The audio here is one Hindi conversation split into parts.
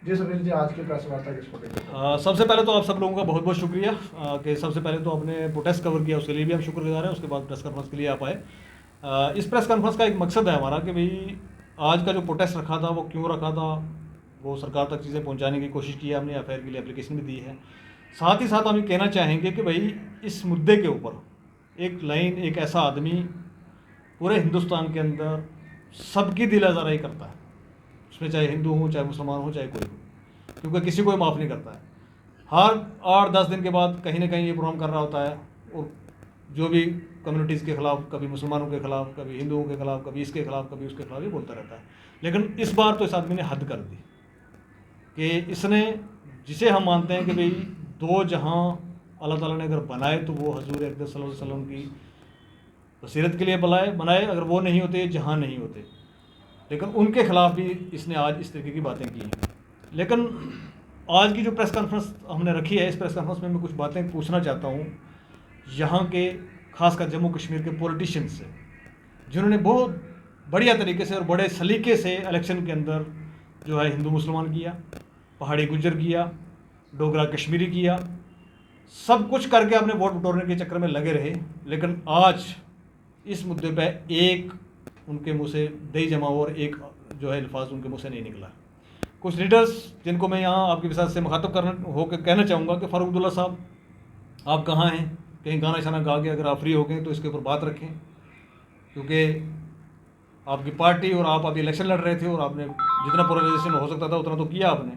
जी सुनील जी, आज की प्रेस वार्ता किस टॉपिक पे? सबसे पहले तो आप सब लोगों का बहुत बहुत शुक्रिया कि सबसे पहले तो आपने प्रोटेस्ट कवर किया, उसके लिए भी हम शुक्रगुजार हैं। उसके बाद प्रेस कॉन्फ्रेंस के लिए आप आए। इस प्रेस कॉन्फ्रेंस का एक मकसद है हमारा कि भाई आज का जो प्रोटेस्ट रखा था वो क्यों रखा था, वो सरकार तक चीज़ें पहुंचाने की कोशिश की है हमने, एफआईआर के लिए एप्लीकेशन भी दी है। साथ ही साथ हम ये कहना चाहेंगे कि भाई इस मुद्दे के ऊपर एक लाइन, एक ऐसा आदमी पूरे हिंदुस्तान के अंदर सबकी दिल आज़ाराई करता है, उसमें चाहे हिंदू हो, चाहे मुसलमान हो, चाहे कोई हो, क्योंकि किसी को माफ़ नहीं करता है। हर 8-10 दिन के बाद कहीं ना कहीं ये प्रोग्राम कर रहा होता है और जो भी कम्युनिटीज़ के ख़िलाफ़, कभी मुसलमानों के ख़िलाफ़, कभी हिंदुओं के ख़िलाफ़, कभी इसके ख़िलाफ़, कभी उसके ख़िलाफ़ ये बोलता रहता है। लेकिन इस बार तो इस आदमी ने हद कर दी कि इसने, जिसे हम मानते हैं कि भाई दो जहां अल्लाह ताला ने अगर बनाए तो वो हजूर अक़दस सल्लल्लाहु अलैहि वसल्लम की बसीरत के लिए बनाए, अगर वो नहीं होते, जहां नहीं होते, लेकिन उनके ख़िलाफ़ भी इसने आज इस तरीके की बातें की हैं। लेकिन आज की जो प्रेस कॉन्फ्रेंस हमने रखी है, इस प्रेस कॉन्फ्रेंस में मैं कुछ बातें पूछना चाहता हूँ यहाँ के, खासकर जम्मू कश्मीर के पॉलिटिशियंस से, जिन्होंने बहुत बढ़िया तरीके से और बड़े सलीके से इलेक्शन के अंदर जो है हिंदू मुसलमान किया, पहाड़ी गुज्जर किया, डोगरा कश्मीरी किया, सब कुछ करके अपने वोट बटोरने के चक्कर में लगे रहे। लेकिन आज इस मुद्दे पर एक उनके मुंह से दही जमाओ और एक जो है अल्फाज उनके मुंह से नहीं निकला। कुछ लीडर्स जिनको मैं यहाँ आपके विसात से मुखातब करना होकर कहना चाहूँगा कि फ़ारूक अब्दुल्ला साहब, आप कहाँ हैं? कहीं गाना शाना गा के अगर आप फ्री हो गए तो इसके ऊपर बात रखें, क्योंकि आपकी पार्टी और आप अभी इलेक्शन लड़ रहे थे और आपने जितना पोलराइजेशन हो सकता था उतना तो किया आपने,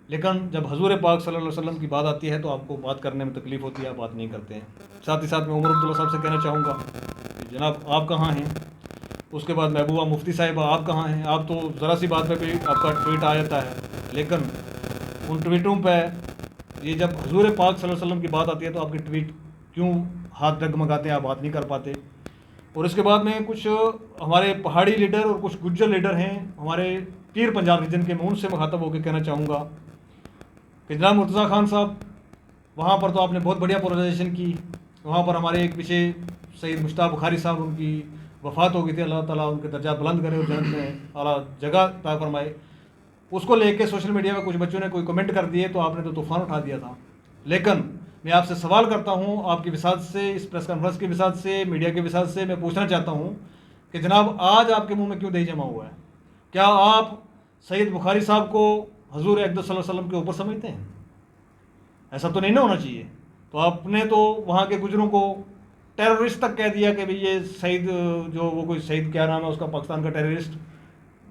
लेकिन जब हजूर पाक सल्लल्लाहु अलैहि वसल्लम की बात आती है तो आपको बात करने में तकलीफ़ होती है, आप बात नहीं करते हैं। साथ ही साथ मैं उमर अब्दुल्ला साहब से कहना चाहूँगा कि जनाब आप कहाँ हैं? उसके बाद महबूबा मुफ्ती साहिबा आप कहाँ हैं? आप तो ज़रा सी बात पे भी आपका ट्वीट आ जाता है, लेकिन उन ट्वीटों पे ये जब हजूर पाक सल्लल्लाहु अलैहि वसल्लम की बात आती है तो आपके ट्वीट क्यों हाथ डगमगाते हैं, आप बात नहीं कर पाते। और इसके बाद में कुछ हमारे पहाड़ी लीडर और कुछ गुज्जर लीडर हैं हमारे पीर पंजाब रीजन के, मैं उनसे मुखातब होकर कहना चाहूँगा कि जनाब मुर्तज़ा खान साहब, वहाँ पर तो आपने बहुत बढ़िया पोलराइजेशन की। वहाँ पर हमारे एक पीछे सईद मुश्ताक बुखारी साहब, उनकी वफ़ात हो गई थी, अल्लाह ताला उनके दर्जा बुलंद करे और जन्नत में आला जगह अता फरमाए। उसको लेके सोशल मीडिया में कुछ बच्चों ने कोई कमेंट कर दिए तो आपने तो तूफ़ान उठा दिया था। लेकिन मैं आपसे सवाल करता हूँ, आपकी विसात से, इस प्रेस कॉन्फ्रेंस की विसात से, मीडिया के विसात से मैं पूछना चाहता हूँ कि जनाब आज आपके मुँह में क्यों दही जमा हुआ है? क्या आप सईद बुखारी साहब को हजूर अक़दस सल्लल्लाहु अलैहि वसल्लम के ऊपर समझते हैं? ऐसा तो नहीं ना होना चाहिए। तो आपने तो वहाँ के गुजरों को टेररिस्ट तक कह दिया कि भाई ये सईद, जो वो कोई सईद क्या नाम है उसका, पाकिस्तान का टेररिस्ट,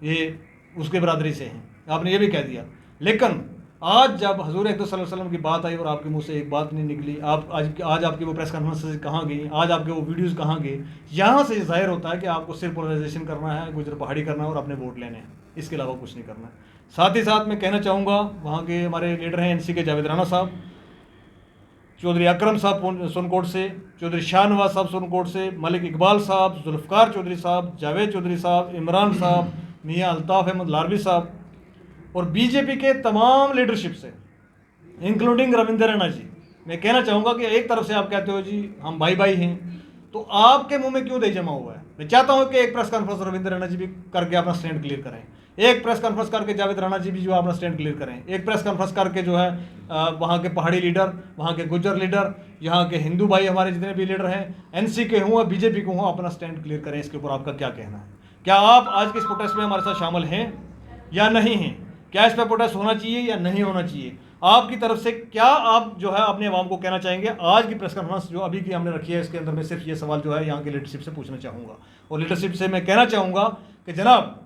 ये उसके बरादरी से हैं, आपने ये भी कह दिया। लेकिन आज जब हजूर अक़दस सल्लल्लाहु अलैहि वसल्लम की बात आई और आपके मुंह से एक बात नहीं निकली, आप आज आपकी वो प्रेस कॉन्फ्रेंस कहाँ गई? आज आपके वो वीडियोज़ कहाँ गए? यहाँ से जाहिर होता है कि आपको सिर्फ पोलराइजेशन करना है, गुजर पहाड़ी करना है और अपने वोट लेने हैं, इसके अलावा कुछ नहीं करना है। साथ ही साथ मैं कहना चाहूँगा, वहाँ के हमारे लीडर हैं एनसी के जावेद राना साहब, चौधरी अकरम साहब सोनकोट से, चौधरी शाहनवाज साहब सोनकोट से, मलिक इकबाल साहब, जुल्फ़कार चौधरी साहब, जावेद चौधरी साहब, इमरान साहब, मियाँ अल्ताफ़ अहमद लारवी साहब और बीजेपी के तमाम लीडरशिप से, इंक्लूडिंग रविंद्र रैना जी, मैं कहना चाहूँगा कि एक तरफ से आप कहते हो जी हम भाई भाई हैं, तो आपके मुंह में क्यों दही जमा हुआ है? मैं चाहता हूँ कि एक प्रेस कॉन्फ्रेंस रविंद्र रैना जी भी करके अपना स्टैंड क्लियर करें, एक प्रेस कॉन्फ्रेंस करके जावेद राणा जी भी जो अपना स्टैंड क्लियर करें, एक प्रेस कॉन्फ्रेंस करके जो है वहाँ के पहाड़ी लीडर, वहाँ के गुज्जर लीडर, यहाँ के हिंदू भाई हमारे जितने भी लीडर हैं, एनसी के हों, बीजेपी के हों, अपना स्टैंड क्लियर करें। इसके ऊपर आपका क्या कहना है? क्या आप आज के इस प्रोटेस्ट में हमारे साथ शामिल हैं या नहीं हैं? क्या इस पर प्रोटेस्ट होना चाहिए या नहीं होना चाहिए? आपकी तरफ से क्या आप जो है अपने आवाम को कहना चाहेंगे? आज की प्रेस कॉन्फ्रेंस जो अभी की हमने रखी है, इसके अंदर मैं सिर्फ ये सवाल जो है यहाँ की लीडरशिप से पूछना चाहूँगा, और लीडरशिप से मैं कहना चाहूँगा कि जनाब,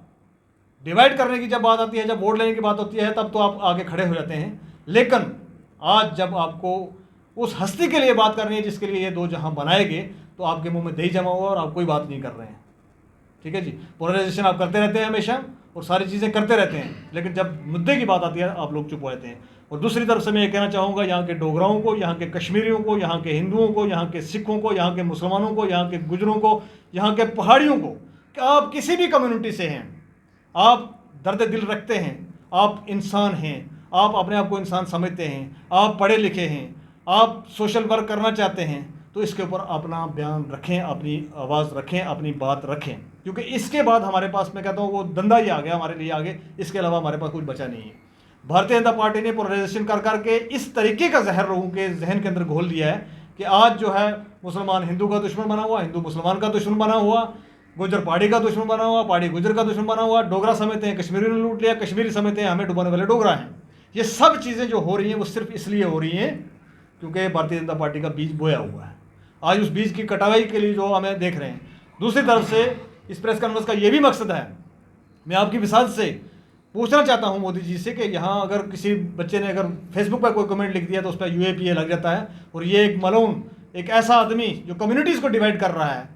डिवाइड करने की जब बात आती है, जब वोट लेने की बात होती है, तब तो आप आगे खड़े हो जाते हैं, लेकिन आज जब आपको उस हस्ती के लिए बात करनी है जिसके लिए ये दो जहां बनाए गए, तो आपके मुंह में दही जमा हुआ और आप कोई बात नहीं कर रहे हैं। ठीक है जी, पोलराइजेशन आप करते रहते हैं हमेशा और सारी चीज़ें करते रहते हैं, लेकिन जब मुद्दे की बात आती है आप लोग चुप हो जाते हैं। और दूसरी तरफ से मैं ये कहना चाहूँगा यहाँ के डोगराओं को, यहाँ के कश्मीरियों को, यहाँ के हिंदुओं को, यहाँ के सिखों को, यहाँ के मुसलमानों को, यहाँ के गुजरों को, यहाँ के पहाड़ियों को, कि आप किसी भी कम्युनिटी से हैं, आप दर्द दिल रखते हैं, आप इंसान हैं, आप अपने आप को इंसान समझते हैं, आप पढ़े लिखे हैं, आप सोशल वर्क करना चाहते हैं, तो इसके ऊपर अपना बयान रखें, अपनी आवाज़ रखें, अपनी बात रखें, क्योंकि इसके बाद हमारे पास, मैं कहता हूँ, वो धंधा ही आ गया हमारे लिए आगे, इसके अलावा हमारे पास कुछ बचा नहीं है। भारतीय जनता पार्टी ने पोलराइजेशन कर करके इस तरीके का जहर लोगों के जहन के अंदर घोल दिया है कि आज जो है मुसलमान हिंदू का दुश्मन बना हुआ, हिंदू मुसलमान का दुश्मन बना हुआ, गुजर पहाड़ी का दुश्मन बना हुआ, पहाड़ी गुजर का दुश्मन बना हुआ, डोगरा समझते हैं कश्मीरी ने लूट लिया, कश्मीरी समझते हैं हमें डुबाने वाले डोगरा हैं। ये सब चीज़ें जो हो रही हैं वो सिर्फ इसलिए हो रही हैं क्योंकि भारतीय जनता पार्टी का बीज बोया हुआ है। आज उस बीज की कटाई के लिए जो हमें देख रहे हैं। दूसरी तरफ से इस प्रेस कॉन्फ्रेंस का ये भी मकसद है, मैं आपकी विसात से पूछना चाहता हूं मोदी जी से कि यहाँ अगर किसी बच्चे ने अगर फेसबुक पर कोई कमेंट लिख दिया तो उस पर UAPA लग जाता है, और ये एक मलून, एक ऐसा आदमी जो कम्युनिटीज़ को डिवाइड कर रहा है,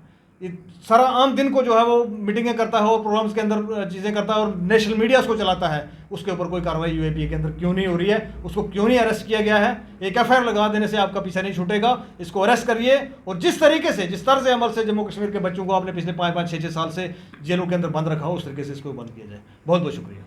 सारा आम दिन को जो है वो मीटिंगें करता है और प्रोग्राम्स के अंदर चीज़ें करता है और नेशनल मीडिया उसको चलाता है, उसके ऊपर कोई कार्रवाई UAPA के अंदर क्यों नहीं हो रही है? उसको क्यों नहीं अरेस्ट किया गया है? एक FIR लगा देने से आपका पीछा नहीं छूटेगा, इसको अरेस्ट करिए। और जिस तरीके से, जिस तर्ज अमल से जम्मू कश्मीर के बच्चों को आपने पिछले 5-5, 6-6 साल से जेलों के अंदर बंद रखा हो, उस तरीके से इसको बंद किया जाए। बहुत बहुत शुक्रिया।